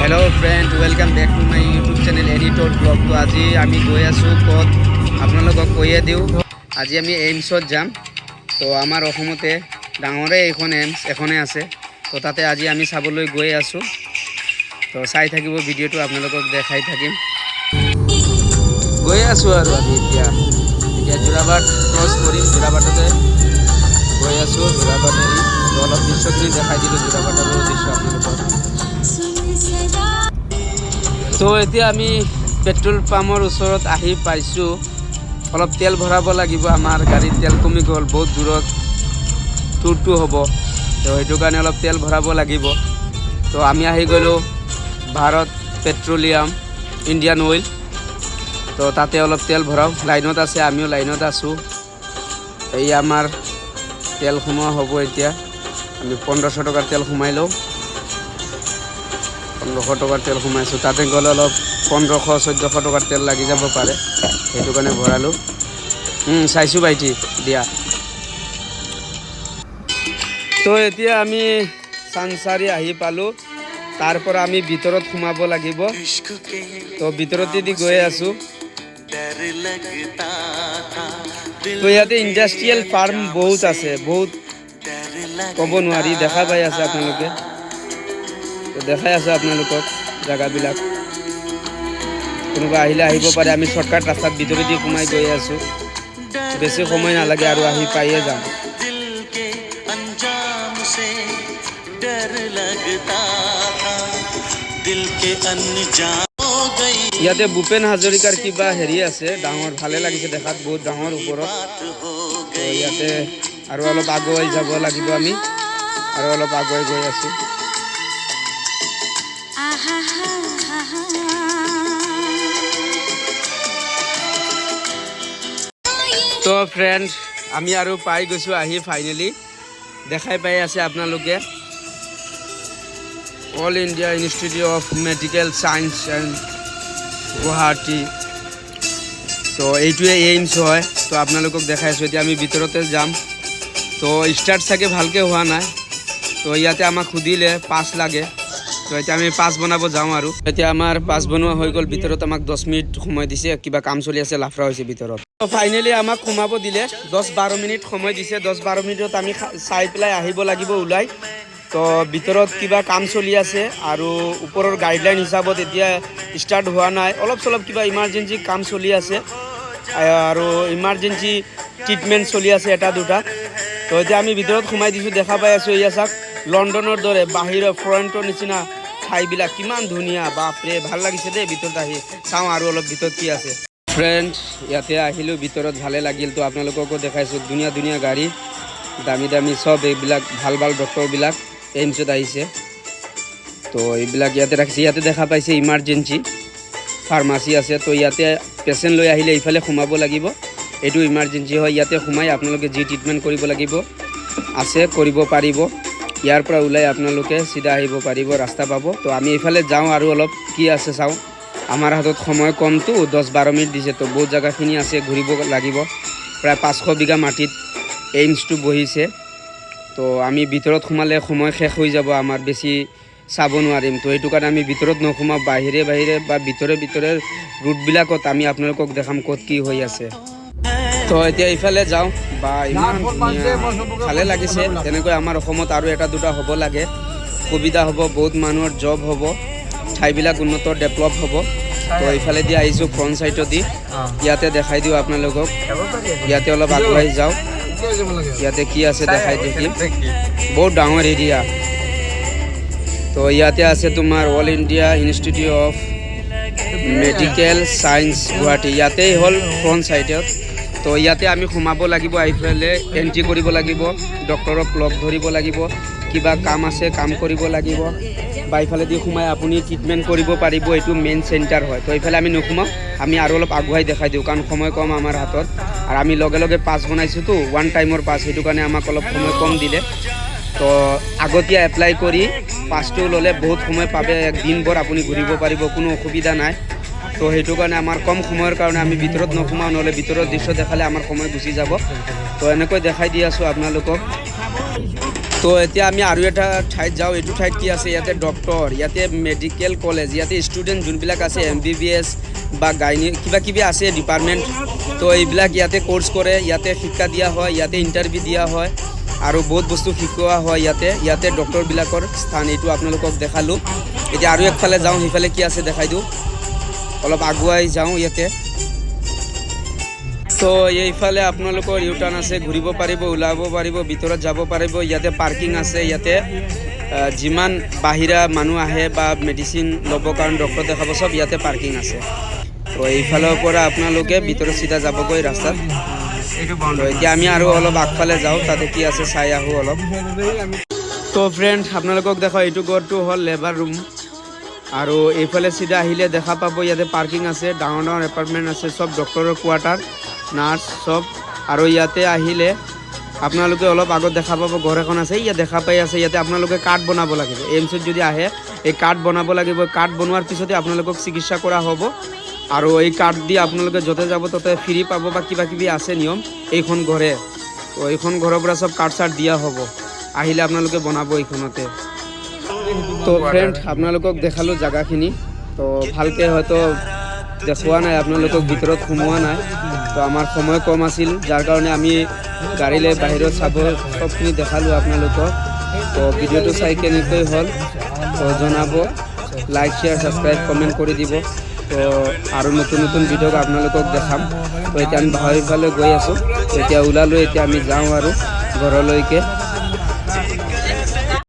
Hello friend welcome back to my YouTube channel editor blog. तो आज आम गई आसो कत आपलोक कैये दिও आज आम एम्सत जाम। तो आमार डाঙरे एम्स एखने आछे। तो ताते आज आम चाबले गई आसो। तो चाई थाकिब भिडिओ आपलोक देखाई थाकिम। गई आसो आरो आमी এতিয়া जोराबाट क्रस करिम। जोराबाटते गई आसो। जोराबाट तो अलग दृश्यखिनि देखाई दिलो जोराबाटर दृश्य आपलोक। तो এতিয়া আমি पेट्रोल पाम्पर ওচৰত আহি পাইছো। অলপ তেল ভৰাব লাগিব। আমাৰ গাড়ীত তেল কমি গ'ল, বহুত দূৰত টুৰটো হ'ব। তো সেইটো কাৰণে অলপ তেল ভৰাব লাগিব। তো আমি আহি গ'লো ভাৰত পেট্ৰলিয়াম ইণ্ডিয়ান অইল। তো তাতে অলপ তেল ভৰাও। লাইনত আছে, আমিও লাইনত আছো। এই আমাৰ তেল সোমোৱা হ'ব। এতিয়া আমি 1500 টকাৰ তেল সোমাই লওঁ। 1500 টকাৰ তেল সোমাইছোঁ। তাতে গ'লে অলপ 1500-1400 টকাৰ তেল লাগি যাব পাৰে। সেইটো কাৰণে ভৰালোঁ। চাইছোঁ ভাইটি দিয়া। তো এতিয়া আমি চানচাৰি আহি পালোঁ। তাৰ পৰা আমি ভিতৰত সোমাব লাগিব। তো ভিতৰতে দি গৈ আছোঁ। তো ইয়াতে ইণ্ডাষ্ট্ৰিয়েল ফাৰ্ম বহুত আছে, বহুত ক'ব নোৱাৰি। দেখা পাই আছে আপোনালোকে। তো দেখাই আছোঁ আপোনালোকক জেগাবিলাক। কোনোবা আহিলে আহিব পাৰে। আমি শ্বৰ্টকাট ৰাস্তাত ভিতৰেদি সোমাই গৈ আছোঁ। বেছি সময় নালাগে আৰু আহি পায়ে যাম। ইয়াতে ভূপেন হাজৰিকাৰ কিবা হেৰি আছে ডাঙৰ, ভালে লাগিছে দেখাত, বহুত ডাঙৰ ওপৰত। তো ইয়াতে আৰু অলপ আগুৱাই যাব লাগিব। আমি আৰু অলপ আগুৱাই গৈ আছোঁ। তো ফ্ৰেণ্ড আমি আৰু পাই গৈছোঁ আহি ফাইনেলি। দেখাই পাই আছে আপোনালোকে all India institute of medical science and Guwahati. তো এইটোৱে এইমছ হয়। তো আপোনালোকক দেখাইছোঁ। এতিয়া আমি ভিতৰতে যাম। তো ষ্টাৰ্ট চাগে ভালকৈ হোৱা নাই। তো ইয়াতে আমাক সুধিলে পাছ লাগে। তো এতিয়া আমি পাছ বনাব যাওঁ আৰু। এতিয়া আমাৰ পাছ বনোৱা হৈ গ'ল। ভিতৰত আমাক 10 মিনিট সময় দিছে। কিবা কাম চলি আছে, লাফৰা হৈছে ভিতৰত। তো ফাইনেলি আমাক সোমাব দিলে। 10-12 মিনিট সময় দিছে। 10-12 মিনিটত আমি চাই পেলাই আহিব লাগিব ওলাই। তো ভিতৰত কিবা কাম চলি আছে আৰু ওপৰৰ গাইডলাইন হিচাপত এতিয়া ষ্টাৰ্ট হোৱা নাই। অলপ চলপ কিবা ইমাৰ্জেঞ্চি কাম চলি আছে আৰু ইমাৰ্জেঞ্চি ট্ৰিটমেণ্ট চলি আছে এটা দুটা। তো এতিয়া আমি ভিতৰত সোমাই দিছোঁ। দেখা পাই আছোঁ এয়া চাওক, লণ্ডনৰ দৰে বাহিৰৰ ফ্ৰণ্টৰ নিচিনা ঠাইবিলাক কিমান ধুনীয়া। বাপৰে, ভাল লাগিছে দেই ভিতৰত আহি। চাওঁ আৰু অলপ ভিতৰত কি আছে। ফ্ৰেণ্ড ইয়াতে আহিলোঁ, ভিতৰত ভালে লাগিল। তো আপোনালোককো দেখাইছোঁ ধুনীয়া ধুনীয়া গাড়ী, দামী দামী চব এইবিলাক ভাল ভাল ডক্টৰবিলাক এইমছত আহিছে। তো এইবিলাক ইয়াতে ৰাখিছে। ইয়াতে দেখা পাইছে ইমাৰ্জেঞ্চি ফাৰ্মাচী আছে। তো ইয়াতে পেচেণ্ট লৈ আহিলে ইফালে সোমাব লাগিব। এইটো ইমাৰ্জেঞ্চি হয়। ইয়াতে সোমাই আপোনালোকে যি ট্ৰিটমেণ্ট কৰিব লাগিব আছে কৰিব পাৰিব। ইয়াৰ পৰা ওলাই আপোনালোকে চিধা আহিব পাৰিব, ৰাস্তা পাব। তো আমি এইফালে যাওঁ আৰু অলপ কি আছে চাওঁ। আমাৰ হাতত সময় কমটো, 10-12 মিনিট দিছে। তো বহুত জেগাখিনি আছে, ঘূৰিব লাগিব। প্ৰায় 500 বিঘা মাটিত এইমছটো বহিছে। তো আমি ভিতৰত সোমালে সময় শেষ হৈ যাব আমাৰ, বেছি চাব নোৱাৰিম। তো সেইটো কাৰণে আমি ভিতৰত নোসোমাওঁ, বাহিৰে বাহিৰে বা ভিতৰে ভিতৰে ৰুটবিলাকত আমি আপোনালোকক দেখাম ক'ত কি হৈ আছে। তো এতিয়া ইফালে যাওঁ। বা ইমান ভালে লাগিছে। তেনেকৈ আমাৰ অসমত আৰু এটা দুটা হ'ব লাগে, সুবিধা হ'ব, বহুত মানুহৰ জব হ'ব, ঠাইবিলাক উন্নত ডেভেলপ হ'ব। তো এইফালে দি আহিছোঁ ফ্ৰণ্ট চাইডত দি। ইয়াতে দেখাই দিওঁ আপোনালোকক। ইয়াতে অলপ আগুৱাই যাওঁ। ইয়াতে কি আছে দেখাই দেখিম। বহুত ডাঙৰ এৰিয়া। তো ইয়াতে আছে তোমাৰ all India institute of medical science Guwahati. ইয়াতেই হ'ল ফ্ৰণ্ট চাইডত। তো ইয়াতে আমি সোমাব লাগিব, এইফালে এণ্ট্ৰি কৰিব লাগিব, ডক্টৰক লগ ধৰিব লাগিব, কিবা কাম আছে কাম কৰিব লাগিব, বা ইফালে দি সোমাই আপুনি ট্ৰিটমেণ্ট কৰিব পাৰিব। এইটো মেইন চেণ্টাৰ হয়। তো এইফালে আমি নোসোমাওঁ, আমি আৰু অলপ আগুৱাই দেখাই দিওঁ, কাৰণ সময় কম আমাৰ হাতত। আৰু আমি লগে লগে পাছ বনাইছোঁতো, ওৱান টাইমৰ পাছ, সেইটো কাৰণে আমাক অলপ সময় কম দিলে। তো আগতীয়া এপ্লাই কৰি পাছটো ল'লে বহুত সময় পাবে, একদিনভৰ আপুনি ঘূৰিব পাৰিব, কোনো অসুবিধা নাই। তো সেইটো কাৰণে আমাৰ কম সময়ৰ কাৰণে আমি ভিতৰত নোসোমাওঁ, নহ'লে ভিতৰৰ দৃশ্য দেখালে আমাৰ সময় গুচি যাব। তো এনেকৈ দেখাই দি আছোঁ আপোনালোকক। তো এতিয়া আমি আৰু এটা ঠাইত যাওঁ। এইটো ঠাইত কি আছে, ইয়াতে ডক্টৰ, ইয়াতে মেডিকেল কলেজ, ইয়াতে ষ্টুডেণ্ট যোনবিলাক আছে MBBS বা গাইনি কিবা কিবি আছে ডিপাৰ্টমেণ্ট, তো এইবিলাক ইয়াতে কোৰ্চ কৰে, ইয়াতে শিক্ষা দিয়া হয়, ইয়াতে ইণ্টাৰভিউ দিয়া হয় আৰু বহুত বস্তু শিকোৱা হয় ইয়াতে ডক্টৰবিলাকৰ স্থান। এইটো আপোনালোকক দেখালোঁ। এতিয়া আৰু একফালে যাওঁ, সেইফালে কি আছে দেখাই দিওঁ, অলপ আগুৱাই যাওঁ ইয়াতে। তো এইফালে আপোনালোকৰ ইউটাৰ্ণ আছে, ঘূৰিব পাৰিব, ওলাব পাৰিব, ভিতৰত যাব পাৰিব। ইয়াতে পাৰ্কিং আছে, ইয়াতে যিমান বাহিৰা মানুহ আহে বা মেডিচিন ল'বৰ কাৰণে ডক্টৰ দেখাব চব ইয়াতে পাৰ্কিং আছে। তো এইফালৰ পৰা আপোনালোকে ভিতৰত চিধা যাবগৈ ৰাস্তাত। তো এতিয়া আমি আৰু অলপ আগফালে যাওঁ, তাতে কি আছে চাই আহোঁ অলপ। তো ফ্ৰেণ্ড আপোনালোকক দেখাওঁ, এইটো ঘৰটো হ'ল লেবাৰ ৰুম আৰু এইফালে চিধা আহিলে দেখা পাব ইয়াতে পাৰ্কিং আছে, ডাঙৰ ডাঙৰ এপাৰ্টমেণ্ট আছে, চব ডক্টৰৰ কোৱাৰ্টাৰ, নাৰ্ছ চব। আৰু ইয়াতে আহিলে আপোনালোকে অলপ আগত দেখা পাব ঘৰ এখন আছে, ইয়াত দেখা পাই আছে। ইয়াতে আপোনালোকে কাৰ্ড বনাব লাগিব। এইমছত যদি আহে এই কাৰ্ড বনাব লাগিব। কাৰ্ড বনোৱাৰ পিছতে আপোনালোকক চিকিৎসা কৰা হ'ব আৰু এই কাৰ্ড দি আপোনালোকে য'তে যাব ত'তে ফ্ৰী পাব বা কিবা কিবি আছে নিয়ম এইখন ঘৰে। তো এইখন ঘৰৰ পৰা চব কাৰ্ড চাৰ্ড দিয়া হ'ব, আহিলে আপোনালোকে বনাব এইখনতে। তো ফ্ৰেণ্ড আপোনালোকক দেখালোঁ জেগাখিনি। তো ভালকৈ হয়তো দেখুওৱা নাই, আপোনালোকক ভিতৰত সোমোৱা নাই। তো আমাৰ সময় কম আছিল, যাৰ কাৰণে আমি গাড়ীলৈ বাহিৰত চাব চবখিনি দেখালোঁ আপোনালোকক। তো ভিডিঅ'টো চাই কেনেকৈ হ'ল তো জনাব, লাইক শ্বেয়াৰ ছাবস্ক্ৰাইব কমেণ্ট কৰি দিব। তো আৰু নতুন নতুন ভিডিঅ' আপোনালোকক দেখাম। তো এতিয়া আমি বাহিৰফালে গৈ আছোঁ, এতিয়া ওলালোঁ, এতিয়া আমি যাওঁ আৰু ঘৰলৈকে।